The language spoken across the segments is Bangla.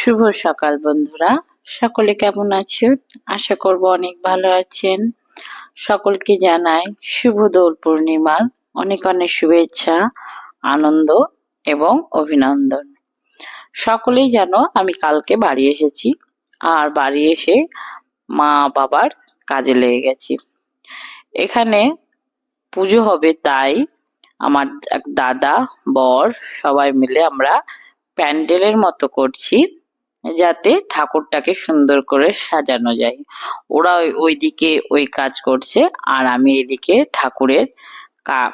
শুভ সকাল বন্ধুরা, সকলে কেমন আছেন? আশা করব অনেক ভালো আছেন। সকলকে জানাই শুভ দোল পূর্ণিমার অনেক অনেক শুভেচ্ছা, আনন্দ এবং অভিনন্দন। সকলেই জানো আমি কালকে বাড়ি এসেছি, আর বাড়ি এসে মা বাবার কাজে লেগে গেছি। এখানে পুজো হবে, তাই আমার এক দাদা, বর সবাই মিলে আমরা প্যান্ডেলের মতো করছি, যাতে ঠাকুরটাকে সুন্দর করে সাজানো যায়। ওরা ওইদিকে ওই কাজ করছে, আর আমি এদিকে ঠাকুরের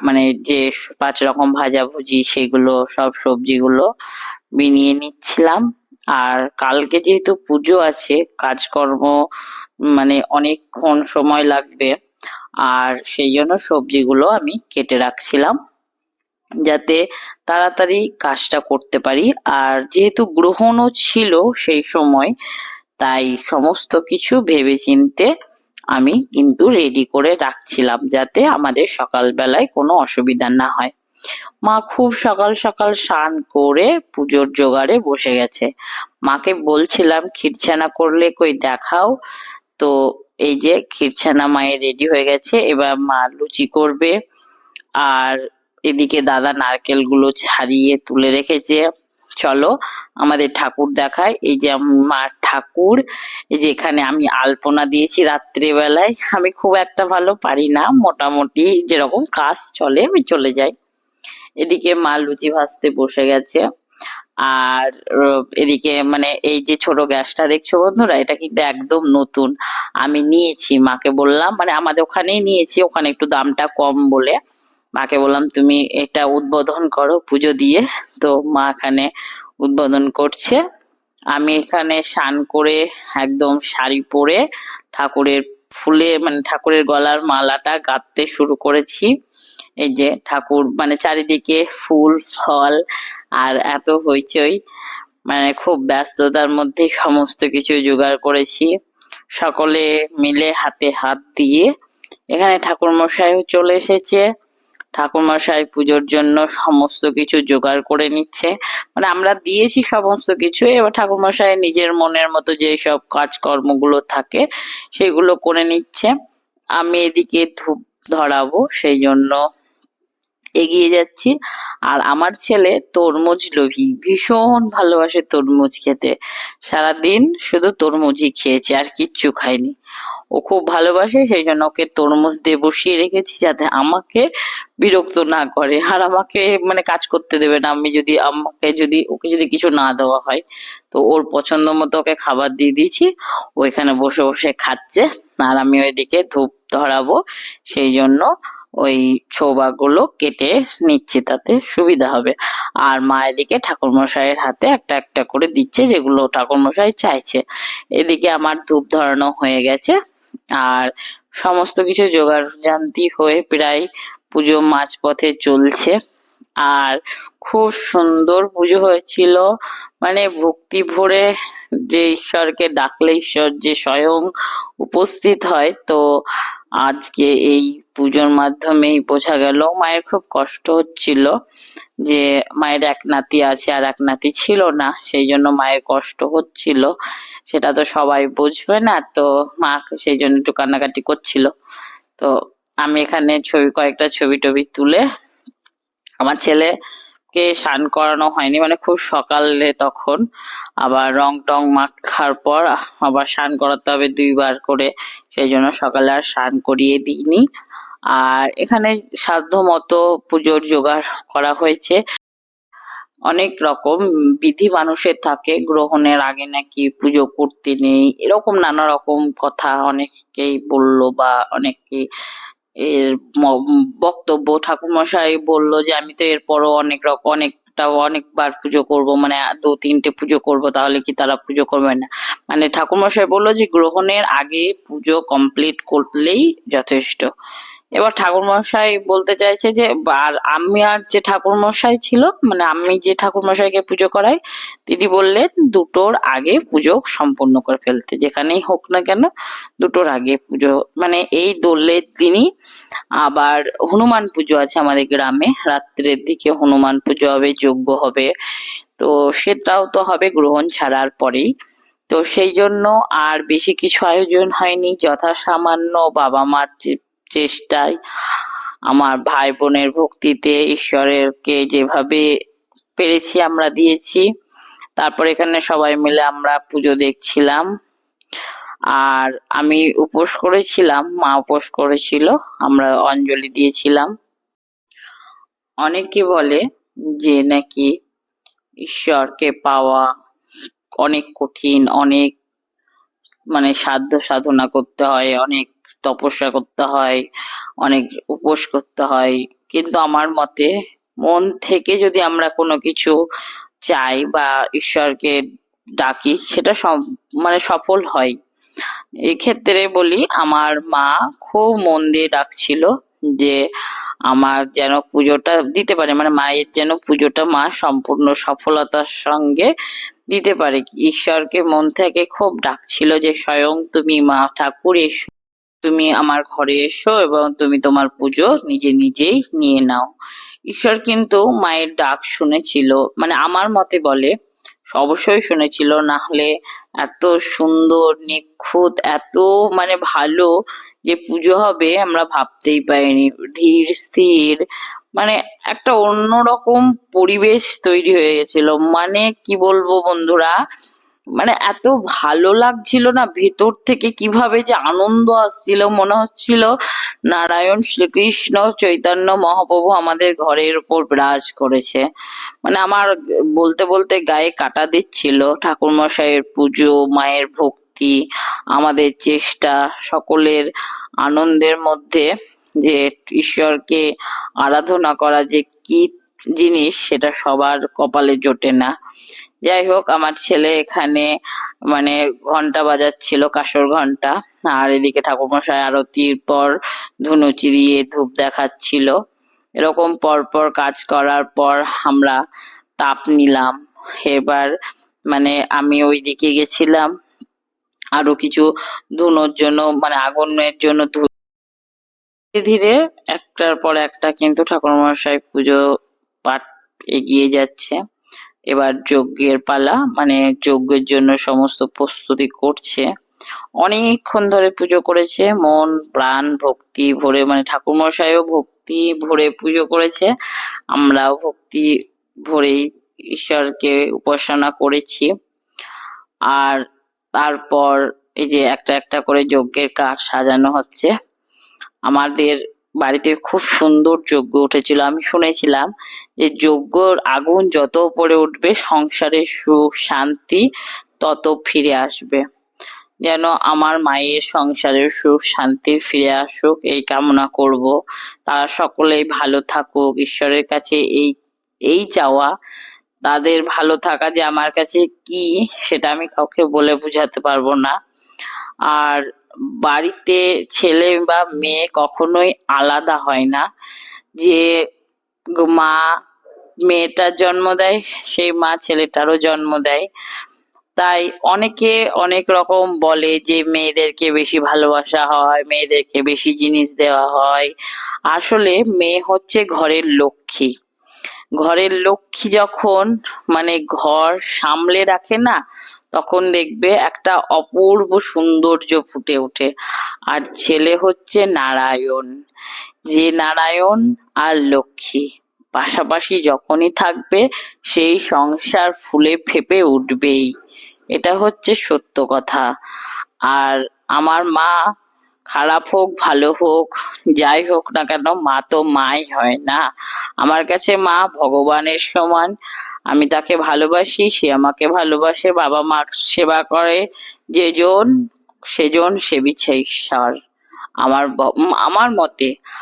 মানে যে 5 রকম ভাজাভুজি সেগুলো সব সবজিগুলো বিনিয়ে নিচ্ছিলাম। আর কালকে যেহেতু পুজো আছে, কাজকর্ম মানে অনেকক্ষণ সময় লাগবে, আর সেই জন্য সবজিগুলো আমি কেটে রাখছিলাম যাতে তাড়াতাড়ি কাজটা করতে পারি। আর যেহেতু গ্রহণও ছিল সেই সময়, তাই সমস্ত কিছু ভেবেচিন্তে আমি কিন্তু রেডি করে রাখছিলাম, যাতে আমাদের সকালবেলায় কোনো অসুবিধা না হয়। মা খুব সকাল সকাল স্নান করে পুজোর জোগাড়ে বসে গেছে। মাকে বলছিলাম ক্ষীরছানা করলে কই দেখাও। তো এই যে ক্ষীরছানা মায়ের রেডি হয়ে গেছে, এবার মা লুচি করবে। আর এদিকে দাদা নারকেল গুলো ছাড়িয়ে তুলে রেখেছে। চলো আমাদের ঠাকুর দেখায়। এই যে মার ঠাকুর, এই যে এখানে আমি আলপনা দিয়েছি রাত্রে বেলায়। আমি খুব একটা ভালো পারি না, মোটামুটি যেরকম কাজ চলে আমি চলে যাই। এদিকে মা লুচি ভাজতে বসে গেছে। আর এদিকে মানে এই যে ছোট গ্যাসটা দেখছো বন্ধুরা, এটা কিন্তু একদম নতুন আমি নিয়েছি। মাকে বললাম, মানে আমাদের ওখানেই নিয়েছি, ওখানে একটু দামটা কম বলে মাকে বললাম তুমি এটা উদ্বোধন করো পুজো দিয়ে। তো মা এখানে উদ্বোধন করছে। আমি এখানে স্নান করে একদম শাড়ি পরে ঠাকুরের ফুলে মানে ঠাকুরের গলার মালাটা গাঁথতে শুরু করেছি। এই যে ঠাকুর মানে চারিদিকে ফুল ফল আর এত হইচই, মানে খুব ব্যস্ততার মধ্যে সমস্ত কিছু জোগাড় করেছি। সকলে মিলে হাতে হাত দিয়ে এখানে ঠাকুর মশাইও চলে এসেছে। ঠাকুরমশাই পুজোর জন্য সমস্ত কিছু জোগাড় করে নিচ্ছে, মানে আমরা দিয়েছি সমস্ত কিছু, এবার ঠাকুরমশাই নিজের মনের মতো যে সব কাজকর্মগুলো থাকে সেগুলো করে নিচ্ছে। আমি এদিকে ধূপ ধরাবো, সেই জন্য এগিয়ে যাচ্ছি। আর আমার ছেলে তরমুজ লোভী, ভীষণ ভালোবাসে তরমুজ খেতে। সারাদিন শুধু তরমুজই খেয়েছে, আর কিচ্ছু খায়নি। ও খুব ভালোবাসে, সেই জন্য ওকে তরমুজ দিয়ে বসিয়ে রেখেছি যাতে আমাকে বিরক্ত না করে, আর আমাকে মানে কাজ করতে দেবে না। আমি যদি ওকে যদি কিছু না দেওয়া হয়, তো ওর পছন্দ মতো ওকে খাবার দিয়ে দিয়েছি, ও এখানে বসে বসে খাচ্ছে। আর আমি ওইদিকে ধূপ ধরাবো, সেই জন্য ওই গুলো কেটে নিচ্ছি, তাতে সুবিধা হবে। আর মা এদিকে ঠাকুরমশাইয়ের হাতে একটা একটা করে দিচ্ছে যেগুলো ঠাকুরমশাই চাইছে। এদিকে আমার ধূপ ধরানো হয়ে গেছে, আর সমস্ত কিছু জোগাড় জান্তি হয়ে প্রায় পুজো মাঝপথে চলছে। আর খুব সুন্দর পুজো হয়েছিল, মানে ভক্তি ভরে যে ঈশ্বরকে ডাকলে ঈশ্বর যে স্বয়ং উপস্থিত হয়। তো আজকে এই পুজোর মাধ্যমেই বোঝা গেল। মায়ের খুব কষ্ট হচ্ছিল যে মায়ের এক নাতি আছে আর এক নাতি ছিল না, সেই জন্য মায়ের কষ্ট হচ্ছিল। সেটা তো সবাই বুঝবে না, তো মা সেই জন্য একটু কান্নাকাটি করছিল। তো আমি এখানে কয়েকটা ছবি টবি তুলে, আমার ছেলেকে স্নান করানো হয়নি, মানে খুব সকালে তখন, আবার রং টং মাখার পর আবার স্নান করাতে হবে 2 বার করে, সেই জন্য সকালে আর স্নান করিয়ে দিইনি। আর এখানে সাধ্য মতো পুজোর জোগাড় করা হয়েছে। অনেক রকম বিধি মানুষের থাকে, গ্রহণের আগে নাকি পুজো করতে নেই, এরকম নানা রকম কথা অনেকেই বললো, বা অনেকেই এর বক্তব্য। ঠাকুরমশাই বললো যে আমি তো এরপরও অনেকবার পুজো করব, মানে 2-3টে পুজো করব, তাহলে কি তারা পুজো করবে না? মানে ঠাকুরমশাই বললো যে গ্রহণের আগে পুজো কমপ্লিট করলেই যথেষ্ট। এবার ঠাকুরমশাই বলতে চাইছে যে, আর আমি আর যে ঠাকুরমশাই ছিল, মানে আমি যে ঠাকুরমশাইকে পুজো করাই, তিনি বললেন 2টোর আগে পুজো সম্পূর্ণ করে ফেলতে, যেখানেই হোক না কেন 2টোর আগে পুজো। মানে এই দোলের দিনই আবার হনুমান পুজো আছে আমাদের গ্রামে, রাত্রের দিকে হনুমান পুজো হবে, যজ্ঞ হবে। তো সেটাও তো হবে গ্রহণ ছাড়ার পরেই। তো সেই জন্য আর বেশি কিছু আয়োজন হয়নি, যথাসামান্য বাবা মার চেষ্টায়, আমার ভাই বোনের ভক্তিতে ঈশ্বরেরকে যেভাবে পেরেছি আমরা দিয়েছি। তারপর এখানে সবাই মিলে আমরা পুজো দেখছিলাম। আর আমি উপোস করেছিলাম, মা উপোস করেছিল, আমরা অঞ্জলি দিয়েছিলাম। অনেকে বলে যে নাকি ঈশ্বরকে পাওয়া অনেক কঠিন, অনেক মানে সাধ্য সাধনা করতে হয়, অনেক তপস্যা করতে হয়, অনেক উপোস করতে হয়। কিন্তু আমার মতে মন থেকে যদি আমরা কোনো কিছু চাই বা ঈশ্বরকে ডাকি, সেটা মানে সফল হয়। এক্ষেত্রে বলি, আমার মা খুব মন দিয়ে ডাকছিল যে আমার যেন পুজোটা দিতে পারে, মানে মায়ের যেন পুজোটা মা সম্পূর্ণ সফলতার সঙ্গে দিতে পারে। ঈশ্বরকে মন থেকে খুব ডাকছিল যে স্বয়ং তুমি মা ঠাকুর এসো, তুমি আমার ঘরে এসো এবং তুমি তোমার পুজো নিজে নিজেই নিয়ে নাও। ঈশ্বর কিন্তু মায়ের ডাক শুনেছিল, মানে আমার মতে বলে অবশ্যই শুনেছিল, না হলে এত সুন্দর নিখুঁত, এত মানে ভালো যে পুজো হবে আমরা ভাবতেই পারিনি। ধীর স্থির, মানে একটা অন্যরকম পরিবেশ তৈরি হয়ে গেছিল। মানে কি বলবো বন্ধুরা, মানে এত ভালো লাগছিল না, ভেতর থেকে কিভাবে যে আনন্দ আসছিল, মনে হচ্ছিল নারায়ণ শ্রীকৃষ্ণ চৈতন্য মহাপ্রভু আমাদের ঘরের উপর বিরাজ করেছে। মানে আমার বলতে বলতে গায়ে কাঁটা দিচ্ছিল। ঠাকুর মশাইয়ের পুজো, মায়ের ভক্তি, আমাদের চেষ্টা, সকলের আনন্দের মধ্যে যে ঈশ্বরকে আরাধনা করা যে কি জিনিস, সেটা সবার কপালে জোটে না। যাই হোক, আমার ছেলে এখানে মানে ঘন্টা বাজাচ্ছিল, কাসর ঘন্টা, আর এদিকে ঠাকুরমশাই আরতির পর ধুনুচি দিয়ে ধূপ দেখাচ্ছিল। এরকম পর পর কাজ করার পর আমরা তাপ নিলাম। এবার মানে আমি ওইদিকে গেছিলাম আরো কিছু ধুনোর জন্য, মানে আগুনের জন্য। ধীরে ধীরে একটার পর একটা কিন্তু ঠাকুরমশাই পুজো পাঠ এগিয়ে যাচ্ছে। এবার যজ্ঞের পালা, মানে যজ্ঞের জন্য সমস্ত প্রস্তুতি করছে। অনেকক্ষণ ধরে পুজো করেছে, মন প্রাণ ভক্তি ভরে, মানে ঠাকুরমশাইও ভক্তি ভরে পুজো করেছে, আমরাও ভক্তি ভরেই ঈশ্বরকে উপাসনা করেছি। আর তারপর এই যে একটা একটা করে যজ্ঞের কাঠ সাজানো হচ্ছে। আমাদের বাড়িতে খুব সুন্দর যজ্ঞ উঠেছিল। আমি শুনেছিলাম যে যজ্ঞর আগুন যত উপরে উঠবে সংসারে সুখ শান্তি তত ফিরে আসবে। যেন আমার মায়ের সংসারের সুখ শান্তি ফিরে আসুক, এই কামনা করব। তারা সকলেই ভালো থাকুক, ঈশ্বরের কাছে এই এই চাওয়া। তাদের ভালো থাকা যে আমার কাছে কি, সেটা আমি কাউকে বলে বোঝাতে পারবো না। আর বাড়িতে ছেলে বা মেয়ে কখনোই আলাদা হয় না। যে মা মেয়েটার জন্ম দেয়, সেই মা ছেলেটারও জন্ম দেয়। তাই অনেকে অনেক রকম বলে যে মেয়েদেরকে বেশি ভালোবাসা হয়, মেয়েদেরকে বেশি জিনিস দেওয়া হয়। আসলে মেয়ে হচ্ছে ঘরের লক্ষ্মী। ঘরের লক্ষ্মী যখন মানে ঘর সামলে রাখে না, তখন দেখবে একটা অপূর্ব সৌন্দর্য ফুটে ওঠে। আর ছেলে হচ্ছে নারায়ণ, যে নারায়ণ আর লক্ষ্মী পাশাপাশি যখনই থাকবে, সেই সংসার ফুলে ফেপে উঠবেই। এটা হচ্ছে সত্য কথা। আর আমার মা খারাপ হোক ভালো হোক যাই হোক না কেন, মা তো মাই হয় না। আমার কাছে মা ভগবানের সমান। আমি তাকে ভালোবাসি, সে আমাকে ভালোবাসে। বাবা মা সেবা করে যেজন, সেজন সেবিছে ঈশ্বর, আমার আমার মতে।